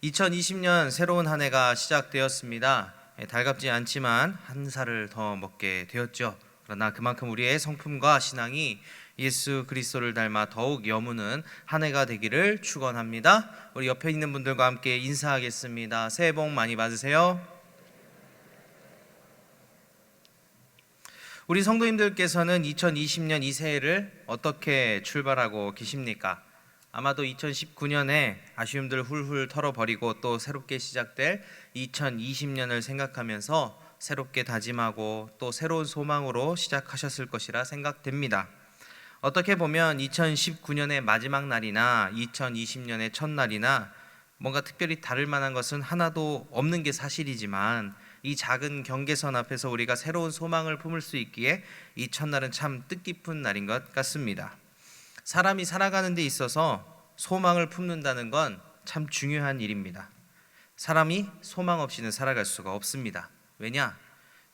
2020년 새로운 한 해가 시작되었습니다. 달갑지 않지만 한 살을 더 먹게 되었죠. 그러나 그만큼 우리의 성품과 신앙이 예수 그리스도를 닮아 더욱 여무는 한 해가 되기를 축원합니다. 우리 옆에 있는 분들과 함께 인사하겠습니다. 새해 복 많이 받으세요. 우리 성도님들께서는 2020년 이 새해를 어떻게 출발하고 계십니까? 아마도 2019년에 아쉬움들 훌훌 털어버리고 또 새롭게 시작될 2020년을 생각하면서 새롭게 다짐하고 또 새로운 소망으로 시작하셨을 것이라 생각됩니다. 어떻게 보면 2019년의 마지막 날이나 2020년의 첫날이나 뭔가 특별히 다를 만한 것은 하나도 없는 게 사실이지만 이 작은 경계선 앞에서 우리가 새로운 소망을 품을 수 있기에 이 첫날은 참 뜻깊은 날인 것 같습니다. 사람이 살아가는 데 있어서 소망을 품는다는 건 참 중요한 일입니다. 사람이 소망 없이는 살아갈 수가 없습니다. 왜냐?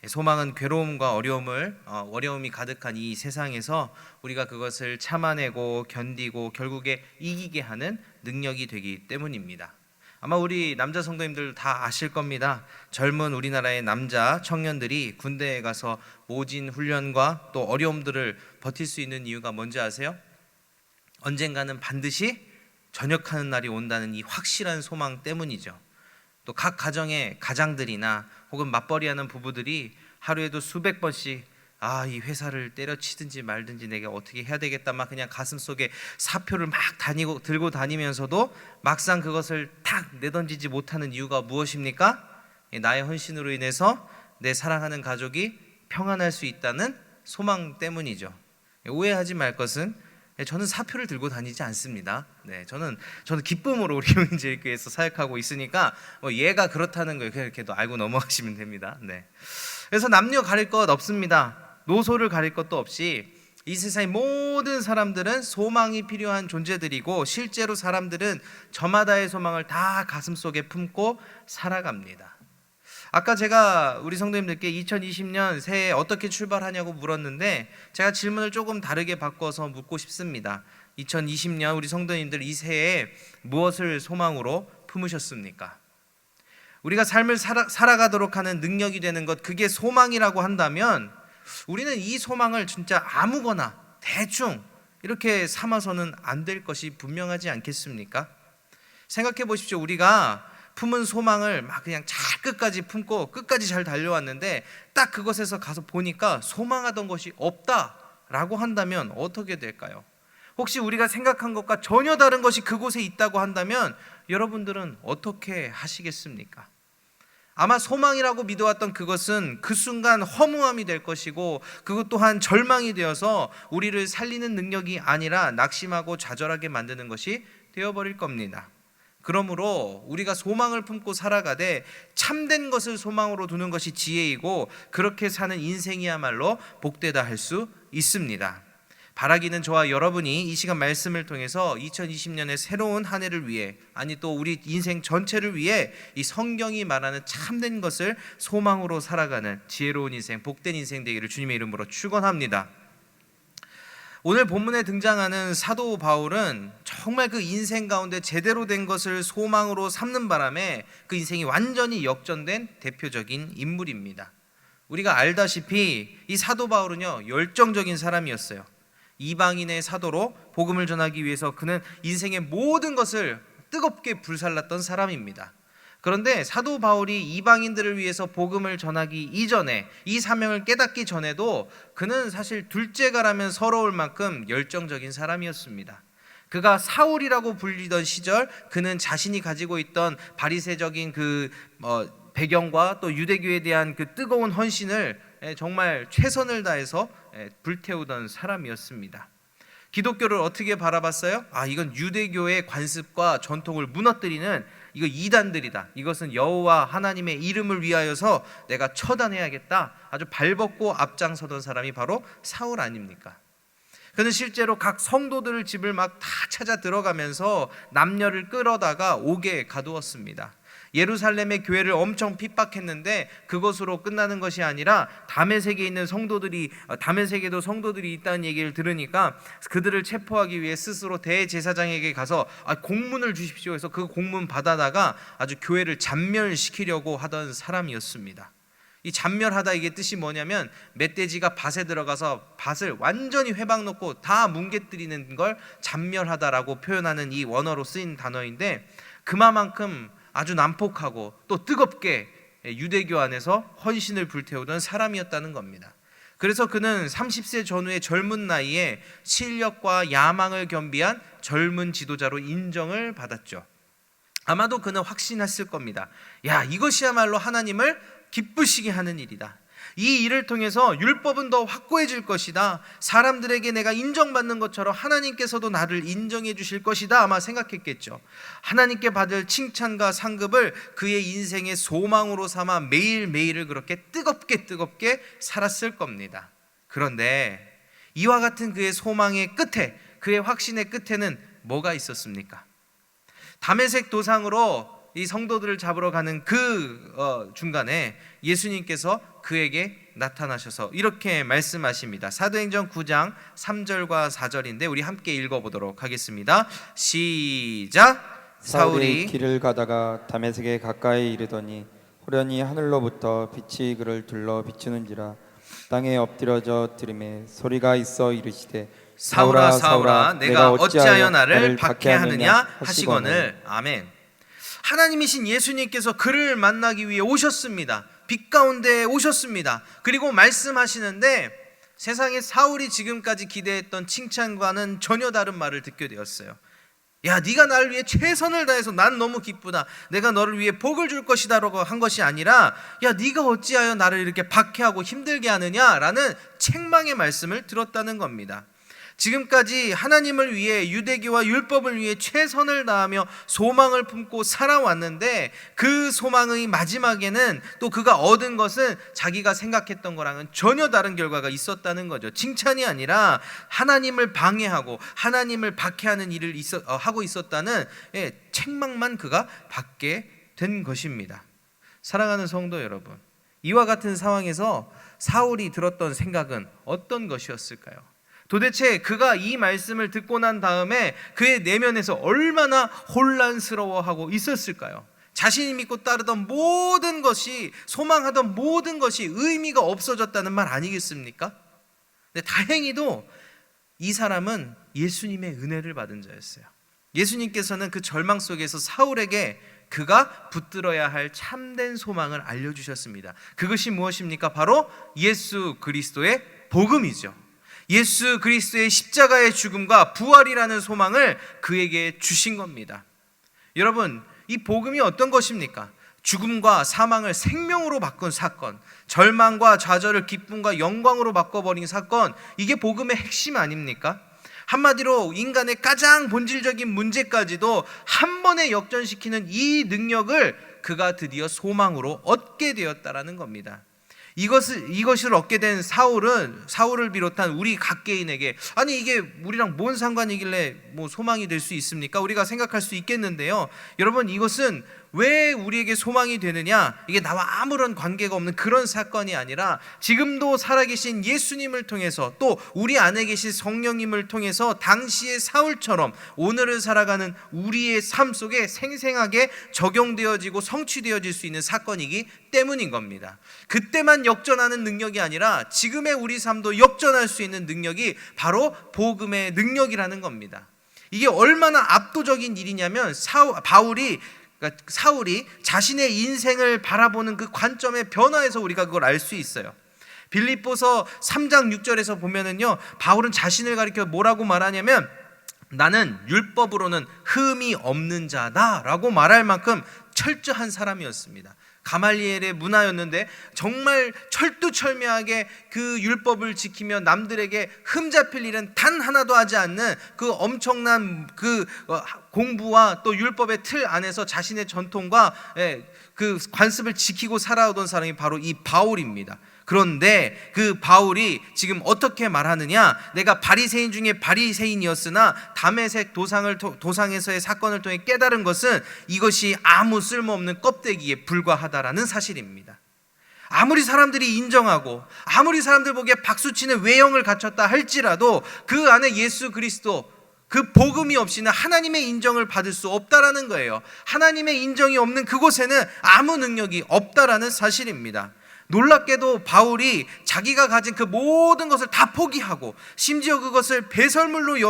소망은 괴로움과 어려움이 가득한 이 세상에서 우리가 그것을 참아내고 견디고 결국에 이기게 하는 능력이 되기 때문입니다. 아마 우리 남자 성도님들 다 아실 겁니다. 젊은 우리나라의 남자 청년들이 군대에 가서 모진 훈련과 또 어려움들을 버틸 수 있는 이유가 뭔지 아세요? 언젠가는 반드시 전역하는 날이 온다는 이 확실한 소망 때문이죠. 또 각 가정의 가장들이나 혹은 맞벌이하는 부부들이 하루에도 수백 번씩 이 회사를 때려치든지 말든지 내가 어떻게 해야 되겠다 막 그냥 가슴속에 사표를 막 들고 다니면서도 막상 그것을 탁 내던지지 못하는 이유가 무엇입니까? 나의 헌신으로 인해서 내 사랑하는 가족이 평안할 수 있다는 소망 때문이죠. 오해하지 말 것은 저는 사표를 들고 다니지 않습니다. 저는 기쁨으로 우리 용인제일교회에서 사역하고 있으니까 얘가 그렇다는 걸 이렇게 알고 넘어가시면 됩니다. 그래서 남녀 가릴 것 없습니다. 노소를 가릴 것도 없이 이 세상의 모든 사람들은 소망이 필요한 존재들이고 실제로 사람들은 저마다의 소망을 다 가슴속에 품고 살아갑니다. 아까 제가 우리 성도님들께 2020년 새해 어떻게 출발하냐고 물었는데 제가 질문을 조금 다르게 바꿔서 묻고 싶습니다. 2020년 우리 성도님들 이 새해에 무엇을 소망으로 품으셨습니까? 우리가 삶을 살아가도록 하는 능력이 되는 것, 그게 소망이라고 한다면 우리는 이 소망을 진짜 아무거나 대충 이렇게 삼아서는 안 될 것이 분명하지 않겠습니까? 생각해 보십시오. 우리가 품은 소망을 막 그냥 잘 끝까지 품고 끝까지 잘 달려왔는데 딱 그것에서 가서 보니까 소망하던 것이 없다라고 한다면 어떻게 될까요? 혹시 우리가 생각한 것과 전혀 다른 것이 그곳에 있다고 한다면 여러분들은 어떻게 하시겠습니까? 아마 소망이라고 믿어왔던 그것은 그 순간 허무함이 될 것이고 그것 또한 절망이 되어서 우리를 살리는 능력이 아니라 낙심하고 좌절하게 만드는 것이 되어버릴 겁니다. 그러므로 우리가 소망을 품고 살아가되 참된 것을 소망으로 두는 것이 지혜이고 그렇게 사는 인생이야말로 복되다 할 수 있습니다. 바라기는 저와 여러분이 이 시간 말씀을 통해서 2020년의 새로운 한 해를 위해 또 우리 인생 전체를 위해 이 성경이 말하는 참된 것을 소망으로 살아가는 지혜로운 인생, 복된 인생 되기를 주님의 이름으로 축원합니다. 오늘 본문에 등장하는 사도 바울은 정말 그 인생 가운데 제대로 된 것을 소망으로 삼는 바람에 그 인생이 완전히 역전된 대표적인 인물입니다. 우리가 알다시피 이 사도 바울은요 열정적인 사람이었어요. 이방인의 사도로 복음을 전하기 위해서 그는 인생의 모든 것을 뜨겁게 불살랐던 사람입니다. 그런데 사도 바울이 이방인들을 위해서 복음을 전하기 이전에 이 사명을 깨닫기 전에도 그는 사실 둘째가라면 서러울 만큼 열정적인 사람이었습니다. 그가 사울이라고 불리던 시절 그는 자신이 가지고 있던 바리새적인 배경과 또 유대교에 대한 그 뜨거운 헌신을 정말 최선을 다해서 불태우던 사람이었습니다. 기독교를 어떻게 바라봤어요? 이건 유대교의 관습과 전통을 무너뜨리는 이거 이단들이다. 이것은 여호와 하나님의 이름을 위하여서 내가 처단해야겠다. 아주 발벗고 앞장서던 사람이 바로 사울 아닙니까? 그는 실제로 각 성도들 집을 막 다 찾아 들어가면서 남녀를 끌어다가 옥에 가두었습니다. 예루살렘의 교회를 엄청 핍박했는데 그것으로 끝나는 것이 아니라 다메섹에 있는 다메섹에도 성도들이 있다는 얘기를 들으니까 그들을 체포하기 위해 스스로 대제사장에게 가서 공문을 주십시오 해서 그 공문 받아다가 아주 교회를 잔멸시키려고 하던 사람이었습니다. 이 잔멸하다, 이게 뜻이 뭐냐면 멧돼지가 밭에 들어가서 밭을 완전히 회방 놓고 다 뭉개뜨리는 걸 잔멸하다라고 표현하는 이 원어로 쓰인 단어인데, 그만큼 아주 난폭하고 또 뜨겁게 유대교 안에서 헌신을 불태우던 사람이었다는 겁니다. 그래서 그는 30세 전후의 젊은 나이에 실력과 야망을 겸비한 젊은 지도자로 인정을 받았죠. 아마도 그는 확신했을 겁니다. 야, 이것이야말로 하나님을 기쁘시게 하는 일이다. 이 일을 통해서 율법은 더 확고해질 것이다. 사람들에게 내가 인정받는 것처럼 하나님께서도 나를 인정해 주실 것이다. 아마 생각했겠죠. 하나님께 받을 칭찬과 상급을 그의 인생의 소망으로 삼아 매일매일을 그렇게 뜨겁게 살았을 겁니다. 그런데 이와 같은 그의 소망의 끝에, 그의 확신의 끝에는 뭐가 있었습니까? 다메섹 도상으로 이 성도들을 잡으러 가는 그 중간에 예수님께서 그에게 나타나셔서 이렇게 말씀하십니다. 사도행전 9장 3절과 4절인데 우리 함께 읽어보도록 하겠습니다. 시작. 사울이 길을 가다가 다메섹에 가까이 이르더니 호련히 하늘로부터 빛이 그를 둘러 비추는지라. 땅에 엎드려져 들음에 소리가 있어 이르시되 사울아 사울아 내가 어찌하여 나를 박해하느냐 하시거늘. 아멘. 하나님이신 예수님께서 그를 만나기 위해 오셨습니다. 빛 가운데 오셨습니다. 그리고 말씀하시는데 세상에 사울이 지금까지 기대했던 칭찬과는 전혀 다른 말을 듣게 되었어요. 야, 네가 나를 위해 최선을 다해서 난 너무 기쁘다. 내가 너를 위해 복을 줄 것이다 라고 한 것이 아니라, 야, 네가 어찌하여 나를 이렇게 박해하고 힘들게 하느냐라는 책망의 말씀을 들었다는 겁니다. 지금까지 하나님을 위해, 유대교와 율법을 위해 최선을 다하며 소망을 품고 살아왔는데 그 소망의 마지막에는 또 그가 얻은 것은 자기가 생각했던 거랑은 전혀 다른 결과가 있었다는 거죠. 칭찬이 아니라 하나님을 방해하고 하나님을 박해하는 일을 하고 있었다는 책망만 그가 받게 된 것입니다. 사랑하는 성도 여러분, 이와 같은 상황에서 사울이 들었던 생각은 어떤 것이었을까요? 도대체 그가 이 말씀을 듣고 난 다음에 그의 내면에서 얼마나 혼란스러워하고 있었을까요? 자신이 믿고 따르던 모든 것이, 소망하던 모든 것이 의미가 없어졌다는 말 아니겠습니까? 근데 다행히도 이 사람은 예수님의 은혜를 받은 자였어요. 예수님께서는 그 절망 속에서 사울에게 그가 붙들어야 할 참된 소망을 알려주셨습니다. 그것이 무엇입니까? 바로 예수 그리스도의 복음이죠. 예수 그리스도의 십자가의 죽음과 부활이라는 소망을 그에게 주신 겁니다. 여러분, 이 복음이 어떤 것입니까? 죽음과 사망을 생명으로 바꾼 사건, 절망과 좌절을 기쁨과 영광으로 바꿔버린 사건, 이게 복음의 핵심 아닙니까? 한마디로 인간의 가장 본질적인 문제까지도 한 번에 역전시키는 이 능력을 그가 드디어 소망으로 얻게 되었다라는 겁니다. 이것을 얻게 된 사울을 비롯한 우리 각개인에게, 아니 이게 우리랑 뭔 상관이길래 뭐 소망이 될 수 있습니까? 우리가 생각할 수 있겠는데요. 여러분, 이것은 왜 우리에게 소망이 되느냐? 이게 나와 아무런 관계가 없는 그런 사건이 아니라 지금도 살아계신 예수님을 통해서, 또 우리 안에 계신 성령님을 통해서 당시의 사울처럼 오늘을 살아가는 우리의 삶 속에 생생하게 적용되어지고 성취되어질 수 있는 사건이기 때문인 겁니다. 그때만 역전하는 능력이 아니라 지금의 우리 삶도 역전할 수 있는 능력이 바로 복음의 능력이라는 겁니다. 이게 얼마나 압도적인 일이냐면 사울이 자신의 인생을 바라보는 그 관점의 변화에서 우리가 그걸 알 수 있어요. 빌립보서 3장 6절에서 보면은요, 바울은 자신을 가리켜 뭐라고 말하냐면 나는 율법으로는 흠이 없는 자다라고 말할 만큼 철저한 사람이었습니다. 가말리엘의 문화였는데 정말 철두철미하게 그 율법을 지키며 남들에게 흠잡힐 일은 단 하나도 하지 않는 그 엄청난 그 공부와 또 율법의 틀 안에서 자신의 전통과 그 관습을 지키고 살아오던 사람이 바로 이 바울입니다. 그런데 그 바울이 지금 어떻게 말하느냐? 내가 바리새인 중에 바리새인이었으나 다메섹 도상에서의 사건을 통해 깨달은 것은 이것이 아무 쓸모없는 껍데기에 불과하다라는 사실입니다. 아무리 사람들이 인정하고 아무리 사람들 보기에 박수치는 외형을 갖췄다 할지라도 그 안에 예수 그리스도 그 복음이 없이는 하나님의 인정을 받을 수 없다라는 거예요. 하나님의 인정이 없는 그곳에는 아무 능력이 없다라는 사실입니다. 놀랍게도 바울이 자기가 가진 그 모든 것을 다 포기하고 심지어 그것을 배설물로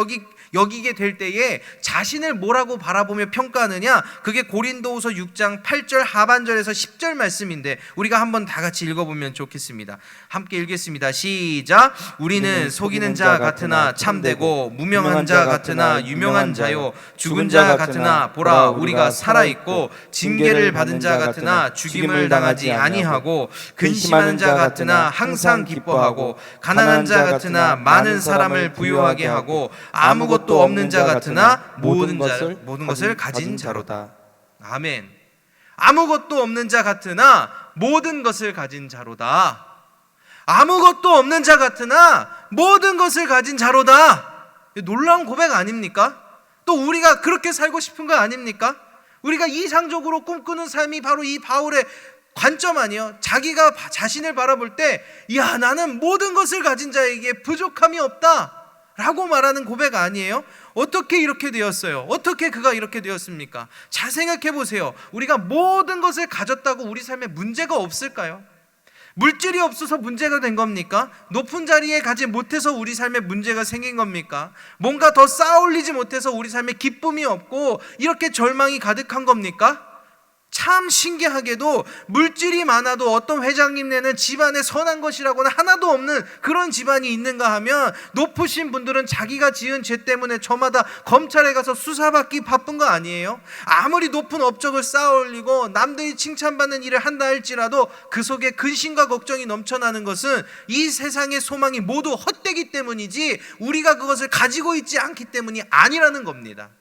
여기게 될 때에 자신을 뭐라고 바라보며 평가하느냐? 그게 고린도후서 6장 8절 하반절에서 10절 말씀인데 우리가 한번 다 같이 읽어보면 좋겠습니다. 함께 읽겠습니다. 시작. 우리는 속이는 자 같으나 참되고 무명한 자 같으나 유명한 자요 죽은 자 같으나 보라 우리가 살아있고 징계를 받은 자 같으나 죽임을 당하지 아니하고 근심하는 자 같으나 항상 기뻐하고 가난한 자 같으나 많은 사람을 부유하게 하고 아무것도 없는 자 같으나 모든 것을 가진 자로다. 아멘. 아무것도 없는 자 같으나 모든 것을 가진 자로다. 아무것도 없는 자 같으나 모든 것을 가진 자로다. 놀라운 고백 아닙니까? 또 우리가 그렇게 살고 싶은 거 아닙니까? 우리가 이상적으로 꿈꾸는 삶이 바로 이 바울의 관점 아니에요? 자기가 자신을 바라볼 때 야, 나는 모든 것을 가진 자에게 부족함이 없다 라고 말하는 고백 아니에요? 어떻게 이렇게 되었어요? 어떻게 그가 이렇게 되었습니까? 잘 생각해 보세요. 우리가 모든 것을 가졌다고 우리 삶에 문제가 없을까요? 물질이 없어서 문제가 된 겁니까? 높은 자리에 가지 못해서 우리 삶에 문제가 생긴 겁니까? 뭔가 더 쌓아올리지 못해서 우리 삶에 기쁨이 없고 이렇게 절망이 가득한 겁니까? 참 신기하게도 물질이 많아도 어떤 회장님네는 집안에 선한 것이라고는 하나도 없는 그런 집안이 있는가 하면 높으신 분들은 자기가 지은 죄 때문에 저마다 검찰에 가서 수사받기 바쁜 거 아니에요? 아무리 높은 업적을 쌓아올리고 남들이 칭찬받는 일을 한다 할지라도 그 속에 근심과 걱정이 넘쳐나는 것은 이 세상의 소망이 모두 헛되기 때문이지 우리가 그것을 가지고 있지 않기 때문이 아니라는 겁니다.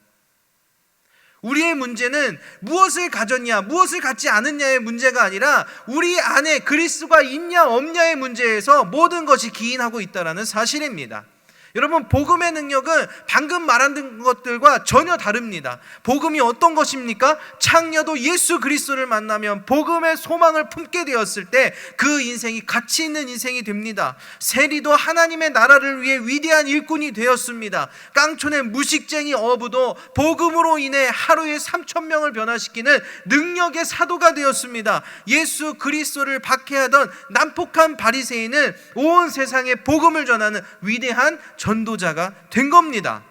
우리의 문제는 무엇을 가졌냐, 무엇을 갖지 않았냐의 문제가 아니라 우리 안에 그리스도가 있냐 없냐의 문제에서 모든 것이 기인하고 있다는 사실입니다. 여러분, 복음의 능력은 방금 말한 것들과 전혀 다릅니다. 복음이 어떤 것입니까? 창녀도 예수 그리스도를 만나면 복음의 소망을 품게 되었을 때 그 인생이 가치 있는 인생이 됩니다. 세리도 하나님의 나라를 위해 위대한 일꾼이 되었습니다. 깡촌의 무식쟁이 어부도 복음으로 인해 하루에 3,000명을 변화시키는 능력의 사도가 되었습니다. 예수 그리스도를 박해하던 난폭한 바리새인은 온 세상에 복음을 전하는 위대한 전도자가 된 겁니다.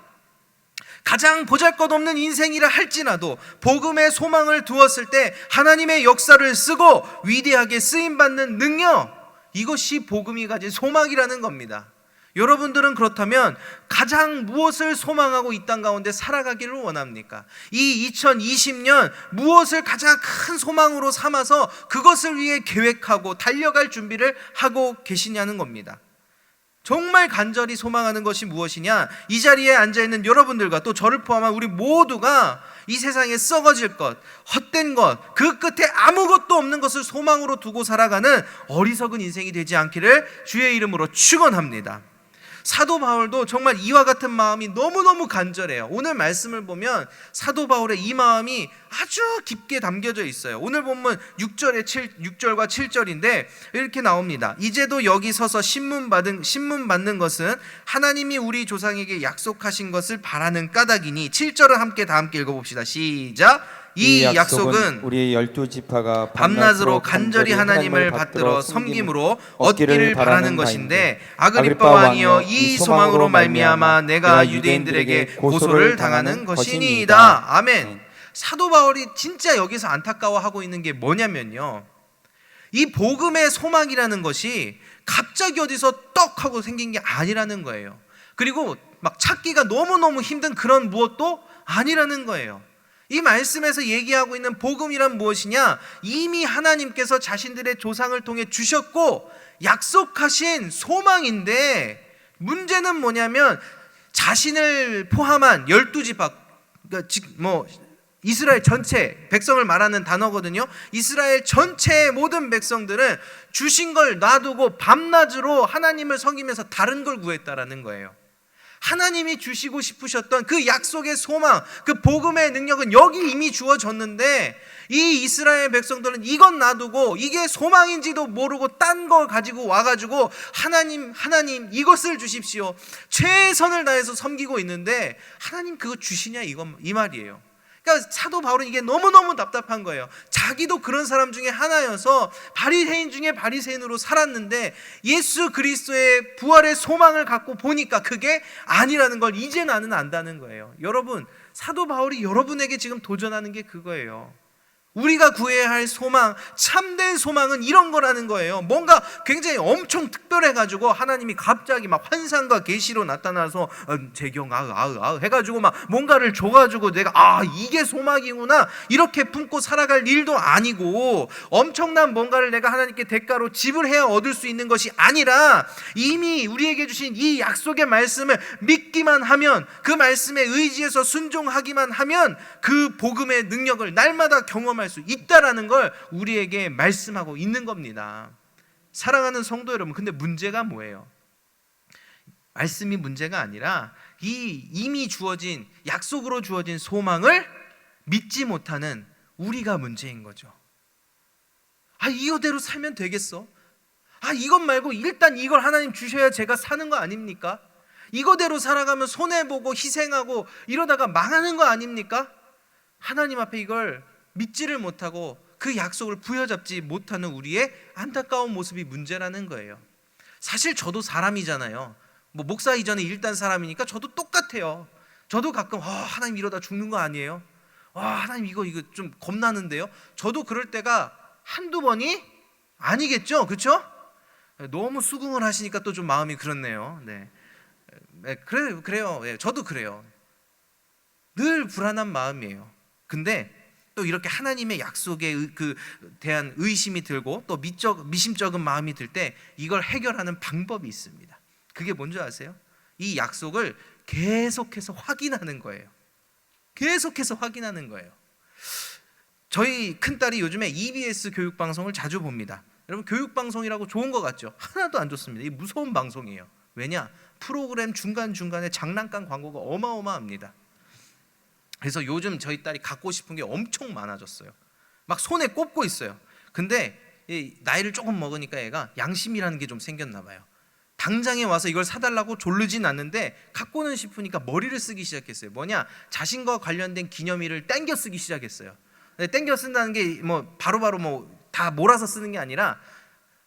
가장 보잘것없는 인생이라 할지라도 복음의 소망을 두었을 때 하나님의 역사를 쓰고 위대하게 쓰임받는 능력, 이것이 복음이 가진 소망이라는 겁니다. 여러분들은 그렇다면 가장 무엇을 소망하고 이 땅 가운데 살아가기를 원합니까? 이 2020년 무엇을 가장 큰 소망으로 삼아서 그것을 위해 계획하고 달려갈 준비를 하고 계시냐는 겁니다. 정말 간절히 소망하는 것이 무엇이냐? 이 자리에 앉아있는 여러분들과 또 저를 포함한 우리 모두가 이 세상에 썩어질 것, 헛된 것, 그 끝에 아무것도 없는 것을 소망으로 두고 살아가는 어리석은 인생이 되지 않기를 주의 이름으로 축원합니다. 사도 바울도 정말 이와 같은 마음이 너무너무 간절해요. 오늘 말씀을 보면 사도 바울의 이 마음이 아주 깊게 담겨져 있어요. 오늘 본문 6절과 7절인데 이렇게 나옵니다. 이제도 여기 서서 신문 받는 것은 하나님이 우리 조상에게 약속하신 것을 바라는 까닭이니 7절을 다 함께 읽어봅시다. 시작. 이 약속은 우리 12지파가 밤낮으로 간절히 하나님을 받들어 섬김으로 얻기를 바라는 것인데 아그리빠 왕이여, 이 소망으로 말미암아 내가 유대인들에게 고소를 당하는 것이니이다. 아멘. 사도 바울이 진짜 여기서 안타까워하고 있는 게 뭐냐면요, 이 복음의 소망이라는 것이 갑자기 어디서 떡 하고 생긴 게 아니라는 거예요. 그리고 막 찾기가 너무너무 힘든 그런 무엇도 아니라는 거예요. 이 말씀에서 얘기하고 있는 복음이란 무엇이냐? 이미 하나님께서 자신들의 조상을 통해 주셨고 약속하신 소망인데, 문제는 뭐냐면 자신을 포함한 12지파, 그러니까 이스라엘 전체 백성을 말하는 단어거든요. 이스라엘 전체의 모든 백성들은 주신 걸 놔두고 밤낮으로 하나님을 섬기면서 다른 걸 구했다라는 거예요. 하나님이 주시고 싶으셨던 그 약속의 소망, 그 복음의 능력은 여기 이미 주어졌는데, 이 이스라엘 백성들은 이건 놔두고 이게 소망인지도 모르고 딴 걸 가지고 와가지고 하나님 이것을 주십시오, 최선을 다해서 섬기고 있는데 하나님 그거 주시냐 이 말이에요. 그러니까 사도 바울은 이게 너무너무 답답한 거예요. 자기도 그런 사람 중에 하나여서 바리새인 중에 바리새인으로 살았는데 예수 그리스도의 부활의 소망을 갖고 보니까 그게 아니라는 걸 이제 나는 안다는 거예요. 여러분, 사도 바울이 여러분에게 지금 도전하는 게 그거예요. 우리가 구해야 할 소망, 참된 소망은 이런 거라는 거예요. 뭔가 굉장히 엄청 특별해가지고 하나님이 갑자기 막 환상과 계시로 나타나서 재경 해가지고 막 뭔가를 줘가지고 내가 이게 소망이구나 이렇게 품고 살아갈 일도 아니고, 엄청난 뭔가를 내가 하나님께 대가로 지불해야 얻을 수 있는 것이 아니라 이미 우리에게 주신 이 약속의 말씀을 믿기만 하면, 그 말씀에 의지해서 순종하기만 하면 그 복음의 능력을 날마다 경험할 수 있다라는 걸 우리에게 말씀하고 있는 겁니다. 사랑하는 성도 여러분, 근데 문제가 뭐예요? 말씀이 문제가 아니라 이미 주어진, 약속으로 주어진 소망을 믿지 못하는 우리가 문제인 거죠. 이거대로 살면 되겠어? 이것 말고 일단 이걸 하나님 주셔야 제가 사는 거 아닙니까? 이거대로 살아가면 손해보고 희생하고 이러다가 망하는 거 아닙니까? 하나님 앞에 이걸 믿지를 못하고 그 약속을 부여잡지 못하는 우리의 안타까운 모습이 문제라는 거예요. 사실 저도 사람이잖아요. 목사 이전에 일단 사람이니까 저도 똑같아요. 저도 가끔 하나님 이러다 죽는 거 아니에요? 하나님 이거 좀 겁나는데요? 저도 그럴 때가 한두 번이 아니겠죠? 그렇죠? 너무 수긍을 하시니까 또 좀 마음이 그렇네요. 네. 그래요. 저도 그래요. 늘 불안한 마음이에요. 근데 또 이렇게 하나님의 약속에 대한 의심이 들고 또 미심쩍은 마음이 들 때 이걸 해결하는 방법이 있습니다. 그게 뭔지 아세요? 이 약속을 계속해서 확인하는 거예요. 계속해서 확인하는 거예요. 저희 큰딸이 요즘에 EBS 교육방송을 자주 봅니다. 여러분, 교육방송이라고 좋은 것 같죠? 하나도 안 좋습니다. 이 무서운 방송이에요. 왜냐? 프로그램 중간중간에 장난감 광고가 어마어마합니다. 그래서 요즘 저희 딸이 갖고 싶은 게 엄청 많아졌어요. 막 손에 꼽고 있어요. 근데 나이를 조금 먹으니까 얘가 양심이라는 게 좀 생겼나 봐요. 당장에 와서 이걸 사달라고 졸르진 않는데 갖고는 싶으니까 머리를 쓰기 시작했어요. 뭐냐? 자신과 관련된 기념일을 땡겨 쓰기 시작했어요. 땡겨 쓴다는 게 바로바로 다 몰아서 쓰는 게 아니라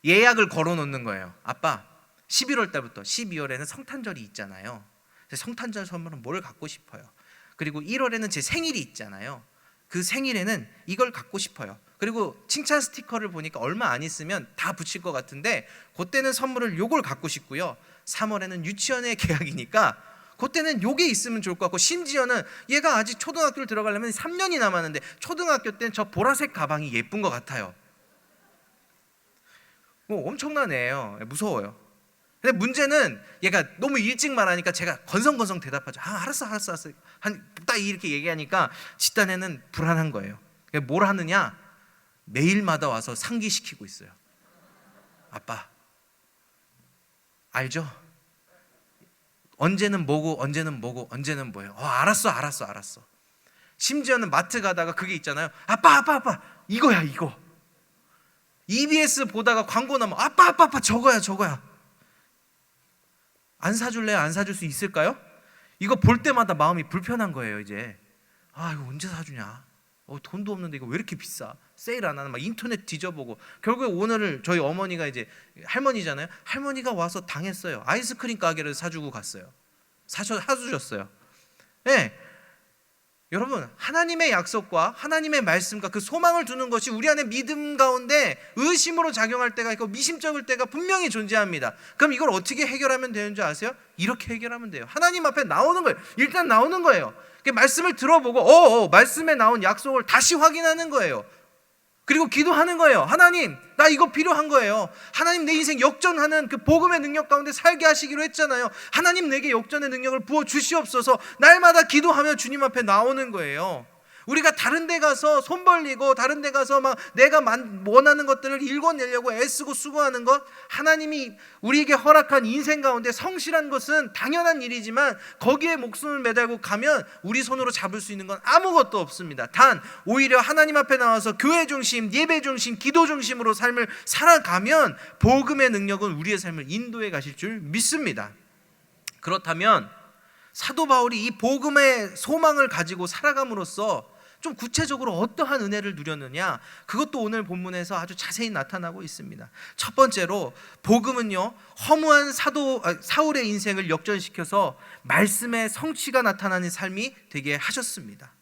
예약을 걸어 놓는 거예요. 아빠, 11월 달부터 12월에는 성탄절이 있잖아요. 성탄절 선물은 뭘 갖고 싶어요? 그리고 1월에는 제 생일이 있잖아요. 그 생일에는 이걸 갖고 싶어요. 그리고 칭찬 스티커를 보니까 얼마 안 있으면 다 붙일 것 같은데 그때는 선물을 요걸 갖고 싶고요. 3월에는 유치원에 계약이니까 그때는 요게 있으면 좋을 것 같고, 심지어는 얘가 아직 초등학교를 들어가려면 3년이 남았는데 초등학교 때는 저 보라색 가방이 예쁜 것 같아요. 엄청나네요. 무서워요. 근데 문제는 얘가 너무 일찍 말하니까 제가 건성건성 대답하죠. 알았어. 딱 이렇게 얘기하니까 집단에는 불안한 거예요. 뭘 하느냐? 매일마다 와서 상기시키고 있어요. 아빠, 알죠? 언제는 뭐고 언제는 뭐고 언제는 뭐예요. 알았어. 심지어는 마트 가다가 그게 있잖아요. 아빠 이거야. EBS 보다가 광고 나면 아빠 저거야. 안 사줄래요? 안 사줄 수 있을까요? 이거 볼 때마다 마음이 불편한 거예요. 이제 이거 언제 사주냐? 돈도 없는데 이거 왜 이렇게 비싸? 세일 안 하나? 막 인터넷 뒤져보고 결국에 오늘을 저희 어머니가 이제 할머니잖아요. 할머니가 와서 당했어요. 아이스크림 가게를 사주고 갔어요. 사주셨어요. 네. 여러분, 하나님의 약속과 하나님의 말씀과 그 소망을 두는 것이 우리 안에 믿음 가운데 의심으로 작용할 때가 있고 미심쩍을 때가 분명히 존재합니다. 그럼 이걸 어떻게 해결하면 되는 줄 아세요? 이렇게 해결하면 돼요. 하나님 앞에 나오는 거예요. 일단 나오는 거예요. 말씀을 들어보고 말씀에 나온 약속을 다시 확인하는 거예요. 그리고 기도하는 거예요. 하나님, 나 이거 필요한 거예요. 하나님, 내 인생 역전하는 그 복음의 능력 가운데 살게 하시기로 했잖아요. 하나님, 내게 역전의 능력을 부어 주시옵소서. 날마다 기도하며 주님 앞에 나오는 거예요. 우리가 다른 데 가서 손 벌리고 다른 데 가서 막 내가 원하는 것들을 일궈내려고 애쓰고 수고하는 것, 하나님이 우리에게 허락한 인생 가운데 성실한 것은 당연한 일이지만 거기에 목숨을 매달고 가면 우리 손으로 잡을 수 있는 건 아무것도 없습니다. 단 오히려 하나님 앞에 나와서 교회 중심, 예배 중심, 기도 중심으로 삶을 살아가면 복음의 능력은 우리의 삶을 인도해 가실 줄 믿습니다. 그렇다면 사도 바울이 이 복음의 소망을 가지고 살아감으로써 좀 구체적으로 어떠한 은혜를 누렸느냐, 그것도 오늘 본문에서 아주 자세히 나타나고 있습니다. 첫 번째로 복음은요, 허무한 사울의 인생을 역전시켜서 말씀의 성취가 나타나는 삶이 되게 하셨습니다.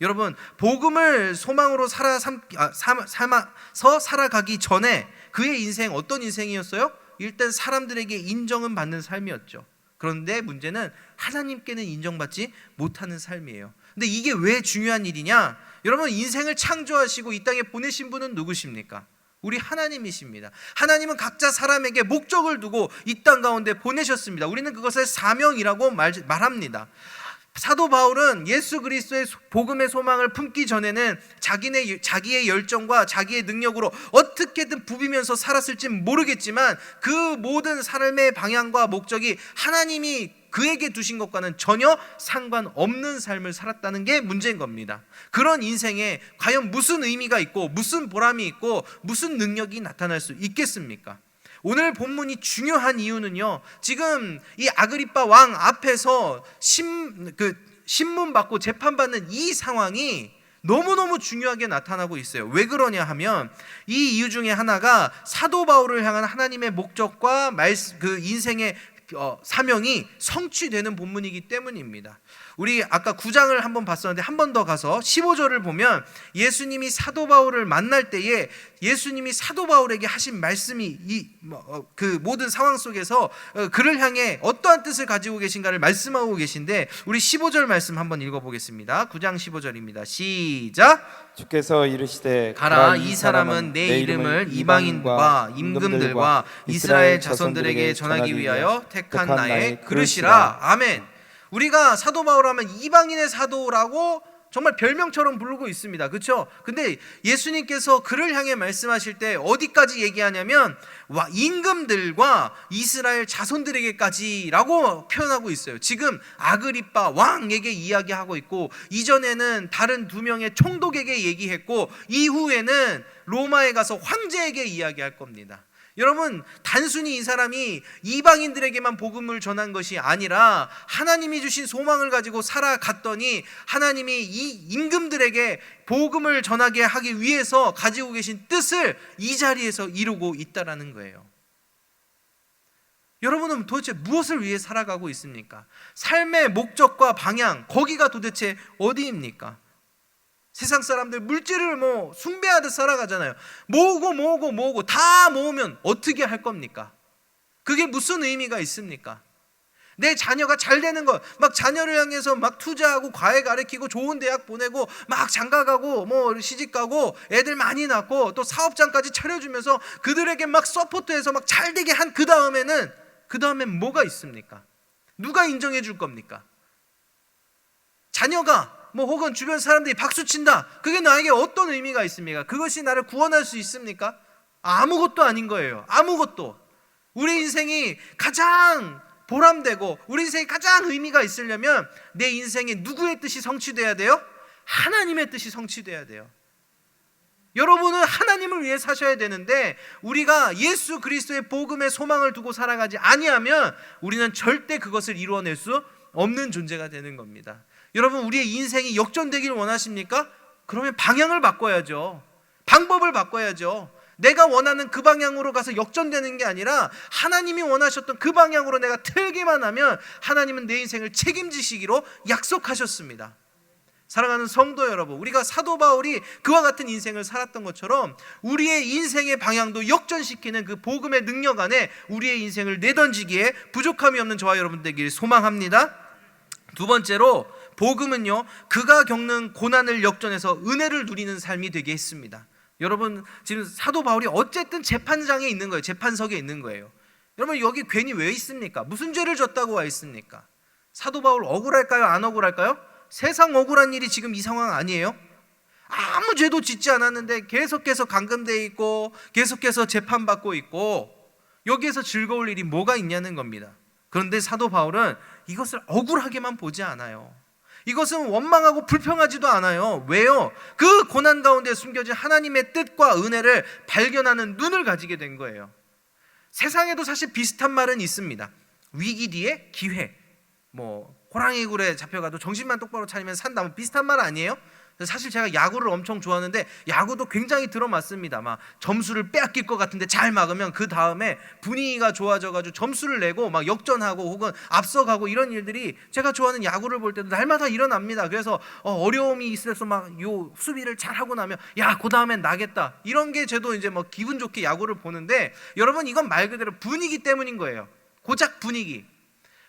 여러분, 복음을 소망으로 살아가기 전에 그의 인생 어떤 인생이었어요? 일단 사람들에게 인정은 받는 삶이었죠. 그런데 문제는 하나님께는 인정받지 못하는 삶이에요. 근데 이게 왜 중요한 일이냐? 여러분, 인생을 창조하시고 이 땅에 보내신 분은 누구십니까? 우리 하나님이십니다. 하나님은 각자 사람에게 목적을 두고 이 땅 가운데 보내셨습니다. 우리는 그것을 사명이라고 말합니다. 사도 바울은 예수 그리스도의 복음의 소망을 품기 전에는 자기의 열정과 자기의 능력으로 어떻게든 부비면서 살았을지 모르겠지만 그 모든 삶의 방향과 목적이 하나님이 그에게 두신 것과는 전혀 상관없는 삶을 살았다는 게 문제인 겁니다. 그런 인생에 과연 무슨 의미가 있고 무슨 보람이 있고 무슨 능력이 나타날 수 있겠습니까? 오늘 본문이 중요한 이유는요, 지금 이 아그리빠 왕 앞에서 신문 받고 재판받는 이 상황이 너무너무 중요하게 나타나고 있어요. 왜 그러냐 하면 이 이유 중에 하나가 사도 바울을 향한 하나님의 목적과 그 인생의 사명이 성취되는 본문이기 때문입니다. 우리 아까 9장을 한번 봤었는데 한 번 더 가서 15절을 보면 예수님이 사도 바울을 만날 때에 예수님이 사도 바울에게 하신 말씀이 그 모든 상황 속에서 그를 향해 어떠한 뜻을 가지고 계신가를 말씀하고 계신데, 우리 15절 말씀 한번 읽어보겠습니다. 9장 15절입니다. 시작. 주께서 이르시되 가라, 이 사람은 내 이름을 이방인과 임금들과 이스라엘 자손들에게 전하기 위하여 택한 나의 그릇이라. 아멘. 우리가 사도 바울 하면 이방인의 사도라고 정말 별명처럼 부르고 있습니다. 그렇죠? 근데 예수님께서 그를 향해 말씀하실 때 어디까지 얘기하냐면 임금들과 이스라엘 자손들에게까지라고 표현하고 있어요. 지금 아그리빠 왕에게 이야기하고 있고, 이전에는 다른 2명의 총독에게 얘기했고, 이후에는 로마에 가서 황제에게 이야기할 겁니다. 여러분, 단순히 이 사람이 이방인들에게만 복음을 전한 것이 아니라 하나님이 주신 소망을 가지고 살아갔더니 하나님이 이 임금들에게 복음을 전하게 하기 위해서 가지고 계신 뜻을 이 자리에서 이루고 있다라는 거예요. 여러분은 도대체 무엇을 위해 살아가고 있습니까? 삶의 목적과 방향, 거기가 도대체 어디입니까? 세상 사람들 물질을 숭배하듯 살아가잖아요. 모으고 다 모으면 어떻게 할 겁니까? 그게 무슨 의미가 있습니까? 내 자녀가 잘 되는 것, 막 자녀를 향해서 막 투자하고 과외 가르치고 좋은 대학 보내고 막 장가가고 시집가고 애들 많이 낳고 또 사업장까지 차려주면서 그들에게 막 서포트해서 막 잘 되게 한 그 다음엔 뭐가 있습니까? 누가 인정해 줄 겁니까? 자녀가 혹은 주변 사람들이 박수친다. 그게 나에게 어떤 의미가 있습니까? 그것이 나를 구원할 수 있습니까? 아무것도 아닌 거예요. 아무것도. 우리 인생이 가장 보람되고 우리 인생이 가장 의미가 있으려면 내 인생에 누구의 뜻이 성취돼야 돼요? 하나님의 뜻이 성취돼야 돼요. 여러분은 하나님을 위해 사셔야 되는데 우리가 예수 그리스도의 복음의 소망을 두고 살아가지 아니하면 우리는 절대 그것을 이루어낼 수 없는 존재가 되는 겁니다. 여러분, 우리의 인생이 역전되기를 원하십니까? 그러면 방향을 바꿔야죠. 방법을 바꿔야죠. 내가 원하는 그 방향으로 가서 역전되는 게 아니라 하나님이 원하셨던 그 방향으로 내가 틀기만 하면 하나님은 내 인생을 책임지시기로 약속하셨습니다. 사랑하는 성도 여러분, 우리가 사도 바울이 그와 같은 인생을 살았던 것처럼 우리의 인생의 방향도 역전시키는 그 복음의 능력 안에 우리의 인생을 내던지기에 부족함이 없는 저와 여러분 되기를 소망합니다. 두 번째로, 복음은요, 그가 겪는 고난을 역전해서 은혜를 누리는 삶이 되게 했습니다. 여러분, 지금 사도 바울이 어쨌든 재판장에 있는 거예요. 재판석에 있는 거예요. 여러분, 여기 괜히 왜 있습니까? 무슨 죄를 졌다고 와 있습니까? 사도 바울 억울할까요? 안 억울할까요? 세상 억울한 일이 지금 이 상황 아니에요? 아무 죄도 짓지 않았는데 계속해서 감금돼 있고 계속해서 재판받고 있고, 여기에서 즐거울 일이 뭐가 있냐는 겁니다. 그런데 사도 바울은 이것을 억울하게만 보지 않아요. 이것은 원망하고 불평하지도 않아요. 왜요? 그 고난 가운데 숨겨진 하나님의 뜻과 은혜를 발견하는 눈을 가지게 된 거예요. 세상에도 사실 비슷한 말은 있습니다. 위기 뒤에 기회. 호랑이 굴에 잡혀가도 정신만 똑바로 차리면 산다, 비슷한 말 아니에요? 사실 제가 야구를 엄청 좋아하는데 야구도 굉장히 들어맞습니다. 막 점수를 빼앗길 것 같은데 잘 막으면 그 다음에 분위기가 좋아져가지고 점수를 내고 막 역전하고 혹은 앞서가고, 이런 일들이 제가 좋아하는 야구를 볼 때도 날마다 일어납니다. 그래서 어려움이 있어서 막 요 수비를 잘 하고 나면 야, 그 다음엔 나겠다, 이런 게 저도 이제 뭐 기분 좋게 야구를 보는데, 여러분, 이건 말 그대로 분위기 때문인 거예요. 고작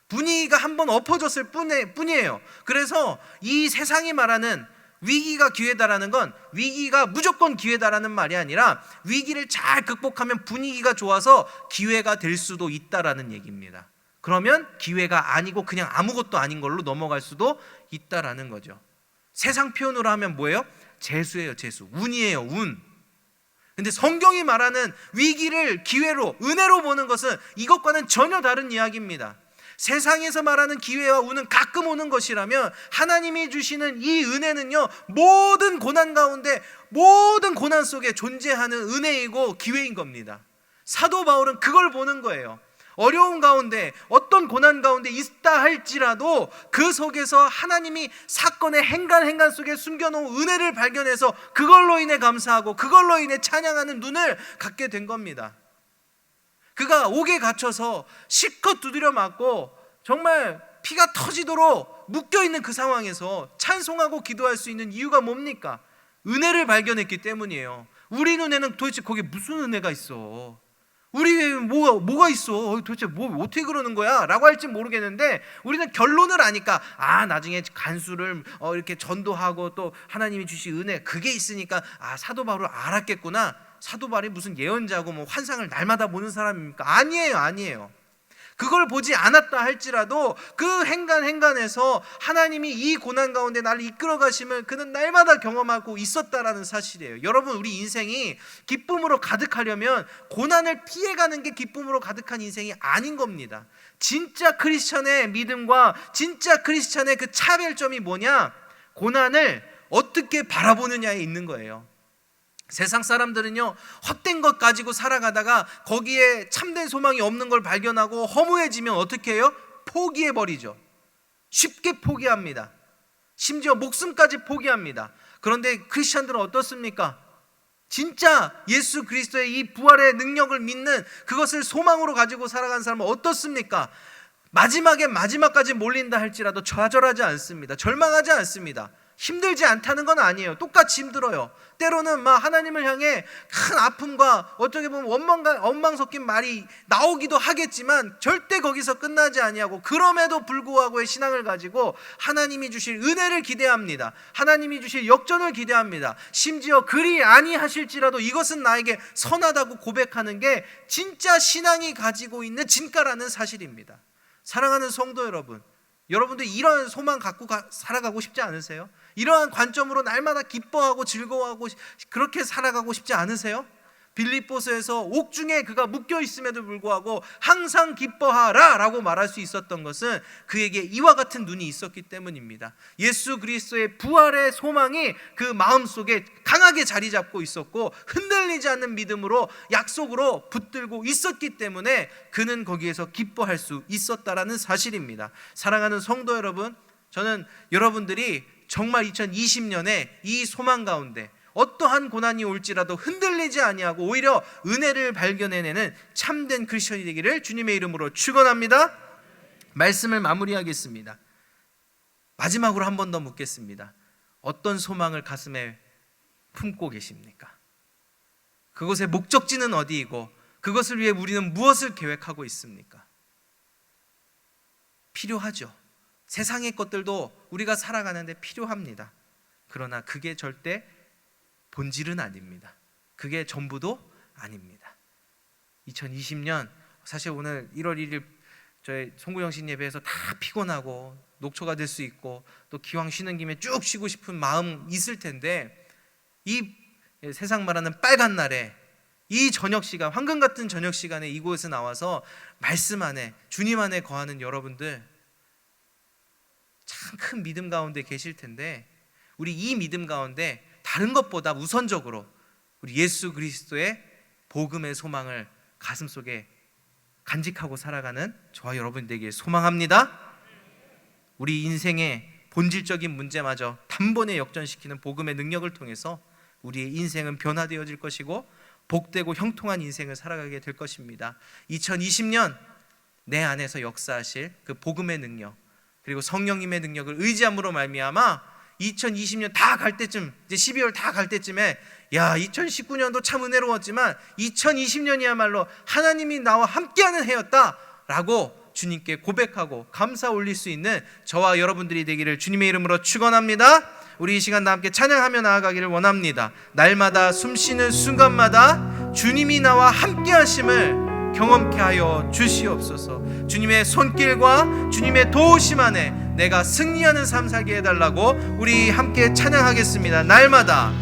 분위기가 한번 엎어졌을 뿐이에요. 그래서 이 세상이 말하는 위기가 기회다라는 건 위기가 무조건 기회다라는 말이 아니라 위기를 잘 극복하면 분위기가 좋아서 기회가 될 수도 있다라는 얘기입니다. 그러면 기회가 아니고 그냥 아무것도 아닌 걸로 넘어갈 수도 있다라는 거죠. 세상 표현으로 하면 뭐예요? 재수예요, 재수. 운이에요, 운. 근데 성경이 말하는 위기를 기회로, 은혜로 보는 것은 이것과는 전혀 다른 이야기입니다. 세상에서 말하는 기회와 운은 가끔 오는 것이라면, 하나님이 주시는 이 은혜는요, 모든 고난 가운데, 모든 고난 속에 존재하는 은혜이고 기회인 겁니다. 사도 바울은 그걸 보는 거예요. 어려운 가운데, 어떤 고난 가운데 있다 할지라도 그 속에서 하나님이 사건의 행간 속에 숨겨놓은 은혜를 발견해서 그걸로 인해 감사하고 그걸로 인해 찬양하는 눈을 갖게 된 겁니다. 그가 옥에 갇혀서 실컷 두드려 맞고 정말 피가 터지도록 묶여있는 그 상황에서 찬송하고 기도할 수 있는 이유가 뭡니까? 은혜를 발견했기 때문이에요. 우리 눈에는 도대체 거기에 무슨 은혜가 있어? 우리 뭐가 있어? 도대체 어떻게 그러는 거야? 라고 할지 모르겠는데, 우리는 결론을 아니까 나중에 간수를 이렇게 전도하고 또 하나님이 주신 은혜, 그게 있으니까 사도 바울을 알았겠구나. 사도 바울이 무슨 예언자고 환상을 날마다 보는 사람입니까? 아니에요. 그걸 보지 않았다 할지라도 그 행간에서 하나님이 이 고난 가운데 나를 이끌어 가심을 그는 날마다 경험하고 있었다라는 사실이에요. 여러분, 우리 인생이 기쁨으로 가득하려면 고난을 피해가는 게 기쁨으로 가득한 인생이 아닌 겁니다. 진짜 크리스찬의 믿음과 진짜 크리스찬의 그 차별점이 뭐냐? 고난을 어떻게 바라보느냐에 있는 거예요. 세상 사람들은요, 헛된 것 가지고 살아가다가 거기에 참된 소망이 없는 걸 발견하고 허무해지면 어떻게 해요? 포기해버리죠. 쉽게 포기합니다. 심지어 목숨까지 포기합니다. 그런데 크리스찬들은 어떻습니까? 진짜 예수 그리스도의 이 부활의 능력을 믿는, 그것을 소망으로 가지고 살아가는 사람은 어떻습니까? 마지막까지 몰린다 할지라도 좌절하지 않습니다. 절망하지 않습니다. 힘들지 않다는 건 아니에요. 똑같이 힘들어요. 때로는 하나님을 향해 큰 아픔과 어떻게 보면 원망 섞인 말이 나오기도 하겠지만 절대 거기서 끝나지 아니하고, 그럼에도 불구하고의 신앙을 가지고 하나님이 주실 은혜를 기대합니다. 하나님이 주실 역전을 기대합니다. 심지어 그리 아니하실지라도 이것은 나에게 선하다고 고백하는 게 진짜 신앙이 가지고 있는 진가라는 사실입니다. 사랑하는 성도 여러분, 여러분들 이런 소망 갖고 살아가고 싶지 않으세요? 이러한 관점으로 날마다 기뻐하고 즐거워하고 그렇게 살아가고 싶지 않으세요? 빌립보서에서 옥중에 그가 묶여 있음에도 불구하고 항상 기뻐하라 라고 말할 수 있었던 것은 그에게 이와 같은 눈이 있었기 때문입니다. 예수 그리스도의 부활의 소망이 그 마음속에 강하게 자리 잡고 있었고, 흔들리지 않는 믿음으로 약속으로 붙들고 있었기 때문에 그는 거기에서 기뻐할 수 있었다라는 사실입니다. 사랑하는 성도 여러분, 저는 여러분들이 정말 2020년에 이 소망 가운데 어떠한 고난이 올지라도 흔들리지 아니하고 오히려 은혜를 발견해내는 참된 크리스천이 되기를 주님의 이름으로 축원합니다. 말씀을 마무리하겠습니다. 마지막으로 한 번 더 묻겠습니다. 어떤 소망을 가슴에 품고 계십니까? 그곳의 목적지는 어디이고 그것을 위해 우리는 무엇을 계획하고 있습니까? 필요하죠. 세상의 것들도 우리가 살아가는데 필요합니다. 그러나 그게 절대 본질은 아닙니다. 그게 전부도 아닙니다. 2020년 사실 오늘 1월 1일 저희 송구영신 예배에서 다 피곤하고 녹초가 될 수 있고 또 기왕 쉬는 김에 쭉 쉬고 싶은 마음 있을 텐데 이 세상 말하는 빨간 날에 이 저녁 시간, 황금 같은 저녁 시간에 이곳에 나와서 말씀 안에 주님 안에 거하는 여러분들 참 큰 믿음 가운데 계실 텐데 우리 이 믿음 가운데 다른 것보다 우선적으로 우리 예수 그리스도의 복음의 소망을 가슴속에 간직하고 살아가는 저와 여러분 되길 소망합니다. 우리 인생의 본질적인 문제마저 단번에 역전시키는 복음의 능력을 통해서 우리의 인생은 변화되어질 것이고 복되고 형통한 인생을 살아가게 될 것입니다. 2020년 내 안에서 역사하실 그 복음의 능력 그리고 성령님의 능력을 의지함으로 말미암아 2020년 다 갈 때쯤 이제 12월 다 갈 때쯤에 야 2019년도 참 은혜로웠지만 2020년이야말로 하나님이 나와 함께하는 해였다라고 주님께 고백하고 감사 올릴 수 있는 저와 여러분들이 되기를 주님의 이름으로 축원합니다. 우리 이 시간 다 함께 찬양하며 나아가기를 원합니다. 날마다 숨쉬는 순간마다 주님이 나와 함께하심을 경험케 하여 주시옵소서. 주님의 손길과 주님의 도우심 안에 내가 승리하는 삶 살게 해달라고 우리 함께 찬양하겠습니다. 날마다